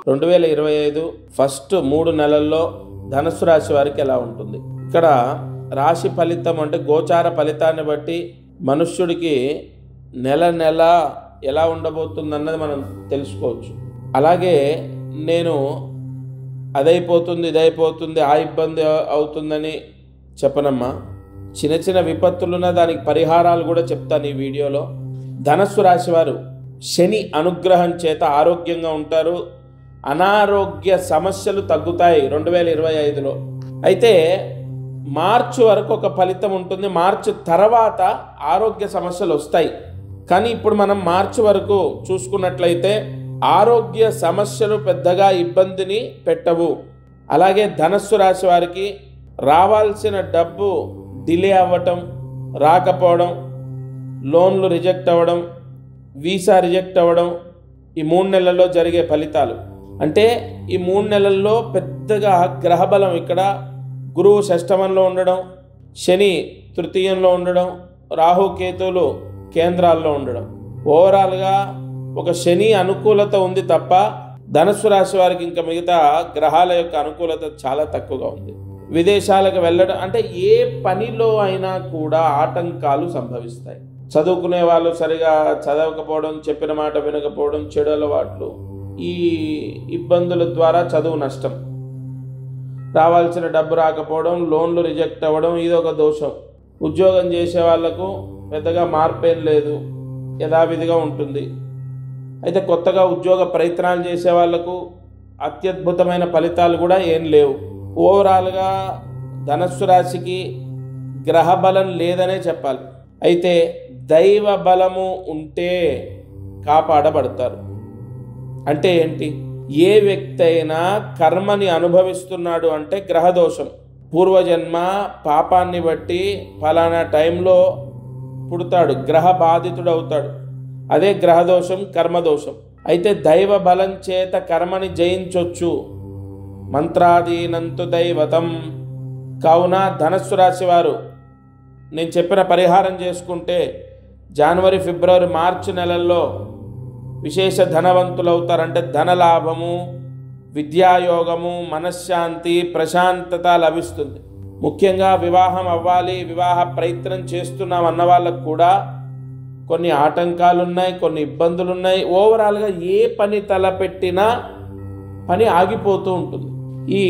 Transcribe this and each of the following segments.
2025 first 3 నెలల్లో ధనుస్సు రాశి వారికి ఎలా ఉంటుంది? ఇక్కడ రాశి ఫలితం అంటే గోచార ఫలితాన్ని బట్టి మనుష్యుడికి నెల నెల ఎలా ఉండబోతుందన్నది మనం తెలుసుకోవచ్చు. అలాగే నేను అదైపోతుంది ఇదైపోతుంది ఆ ఇబ్బంది అవుతుందని చెప్పనమ్మా. చిన్న చిన్న విపత్తులున్న దానికి పరిహారాలు కూడా చెప్తాను ఈ వీడియోలో. ధనుస్సు రాశి వారు శని అనుగ్రహం చేత ఆరోగ్యంగా ఉంటారు. అనారోగ్య సమస్యలు తగ్గుతాయి 2025లో. అయితే మార్చి వరకు ఒక ఫలితం ఉంటుంది. మార్చి తర్వాత ఆరోగ్య సమస్యలు వస్తాయి. కానీ ఇప్పుడు మనం మార్చి వరకు చూసుకున్నట్లయితే ఆరోగ్య సమస్యలు పెద్దగా ఇబ్బందిని పెట్టవు. అలాగే ధనుస్సు రాశి వారికి రావాల్సిన డబ్బు డిలే అవ్వటం, రాకపోవడం, లోన్లు రిజెక్ట్ అవ్వడం, వీసా రిజెక్ట్ అవ్వడం ఈ 3 నెలల్లో జరిగే ఫలితాలు. అంటే ఈ 3 నెలల్లో పెద్దగా గ్రహబలం ఇక్కడ గురువు షష్టమంలో ఉండడం, శని తృతీయంలో ఉండడం, రాహుకేతువులు కేంద్రాల్లో ఉండడం, ఓవరాల్గా ఒక శని అనుకూలత ఉంది తప్ప ధనుస్సు రాశి వారికి ఇంకా మిగతా గ్రహాల యొక్క అనుకూలత చాలా తక్కువగా ఉంది. విదేశాలకు వెళ్ళడం అంటే ఏ పనిలో అయినా కూడా ఆటంకాలు సంభవిస్తాయి. చదువుకునే వాళ్ళు సరిగా చదవకపోవడం, చెప్పిన మాట వినకపోవడం, చెడు అలవాట్లు, ఈ ఇబ్బందుల ద్వారా చదువు నష్టం, రావాల్సిన డబ్బు రాకపోవడం, లోన్లు రిజెక్ట్ అవ్వడం, ఇదొక దోషం. ఉద్యోగం చేసే వాళ్లకు పెద్దగా మార్పేం లేదు, యథావిధిగా ఉంటుంది. అయితే కొత్తగా ఉద్యోగ ప్రయత్నాలు చేసే వాళ్లకు అత్యద్భుతమైన ఫలితాలు కూడా ఏం లేవు. ఓవరాల్గా ధనుస్సు రాశికి గ్రహబలం లేదనే చెప్పాలి. అయితే దైవ బలము ఉంటే కాపాడబడతారు. అంటే ఏంటి? ఏ వ్యక్తి అయినా కర్మని అనుభవిస్తున్నాడు అంటే గ్రహదోషం, పూర్వజన్మ పాపాన్ని బట్టి ఫలానా టైంలో పుడతాడు, గ్రహ బాధితుడు అవుతాడు. అదే గ్రహదోషం, కర్మదోషం. అయితే దైవ బలం చేత కర్మని జయించవచ్చు. మంత్రాధీనంతు దైవతం. కావున ధనుస్సు రాశి వారు నేను చెప్పిన పరిహారం చేసుకుంటే జనవరి, ఫిబ్రవరి, మార్చి నెలల్లో విశేష ధనవంతులు అవుతారంటే ధనలాభము, విద్యాయోగము, మనశ్శాంతి, ప్రశాంతత లభిస్తుంది. ముఖ్యంగా వివాహం అవ్వాలి, వివాహ ప్రయత్నం చేస్తున్నాం అన్న వాళ్ళకు కూడా కొన్ని ఆటంకాలు ఉన్నాయి, కొన్ని ఇబ్బందులు ఉన్నాయి. ఓవరాల్గా ఏ పని తలపెట్టినా పని ఆగిపోతూ ఉంటుంది. ఈ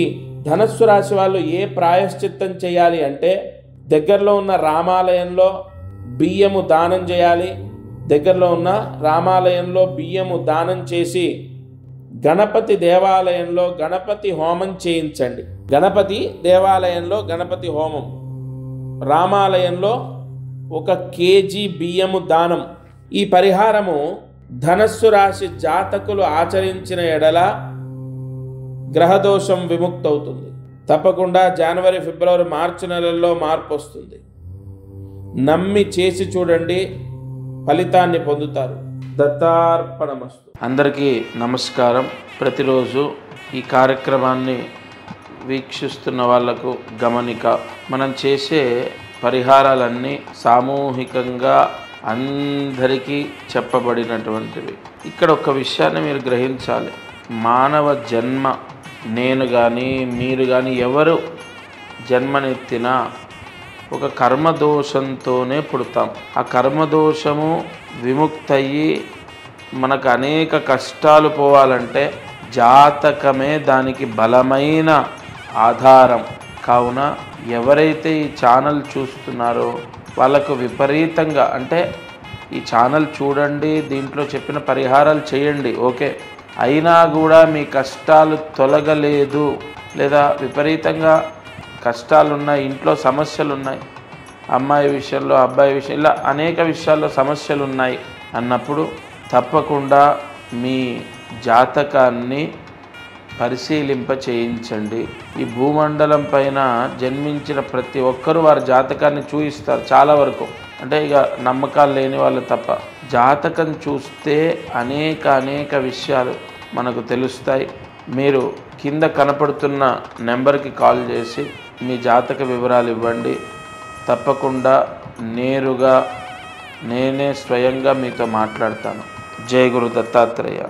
ధనుస్సు రాశి వాళ్ళు ఏ ప్రాయశ్చిత్తం చేయాలి అంటే దగ్గరలో ఉన్న రామాలయంలో బియ్యము దానం చేయాలి. దగ్గరలో ఉన్న రామాలయంలో బియ్యము దానం చేసి గణపతి దేవాలయంలో గణపతి హోమం చేయించండి. గణపతి దేవాలయంలో గణపతి హోమం, రామాలయంలో 1 కేజీ బియ్యము దానం. ఈ పరిహారము ధనుస్సు రాశి జాతకులు ఆచరించిన ఎడల గ్రహదోషం విముక్తవుతుంది. తప్పకుండా జనవరి, ఫిబ్రవరి, మార్చి నెలల్లో మార్పు వస్తుంది. నమ్మి చేసి చూడండి, ఫలితాన్ని పొందుతారు. దత్తార్పణమస్తు. అందరికీ నమస్కారం. ప్రతిరోజు ఈ కార్యక్రమాన్ని వీక్షిస్తున్న వాళ్లకు గమనిక, మనం చేసే పరిహారాలన్నీ సామూహికంగా అందరికీ చెప్పబడినటువంటివి. ఇక్కడ ఒక విషయాన్ని మీరు గ్రహించాలి. మానవ జన్మ, నేను కానీ మీరు కానీ ఎవరు జన్మనెత్తినా ఒక కర్మదోషంతోనే పుడతాం. ఆ కర్మదోషము విముక్తయ్యి మనకు అనేక కష్టాలు పోవాలంటే జాతకమే దానికి బలమైన ఆధారం. కావున ఎవరైతే ఈ ఛానల్ చూస్తున్నారో వాళ్ళకు విపరీతంగా అంటే ఈ ఛానల్ చూడండి, దీంట్లో చెప్పిన పరిహారాలు చేయండి, ఓకే, అయినా కూడా మీ కష్టాలు తొలగలేదు, లేదా విపరీతంగా కష్టాలున్నాయి, ఇంట్లో సమస్యలున్నాయి, అమ్మాయి విషయంలో, అబ్బాయి విషయం, ఇలా అనేక విషయాల్లో సమస్యలు ఉన్నాయి అన్నప్పుడు తప్పకుండా మీ జాతకాన్ని పరిశీలింప చేయించండి. ఈ భూమండలం పైన జన్మించిన ప్రతి ఒక్కరూ వారి జాతకాన్ని చూయిస్తారు చాలా వరకు. అంటే ఇక నమ్మకాలు లేని వాళ్ళు తప్ప. జాతకం చూస్తే అనేక విషయాలు మనకు తెలుస్తాయి. మీరు కింద కనపడుతున్న నెంబర్కి కాల్ చేసి మీ జాతక వివరాలు ఇవ్వండి. తప్పకుండా నేరుగా నేనే స్వయంగా మీతో మాట్లాడతాను. జై గురు దత్తాత్రేయ.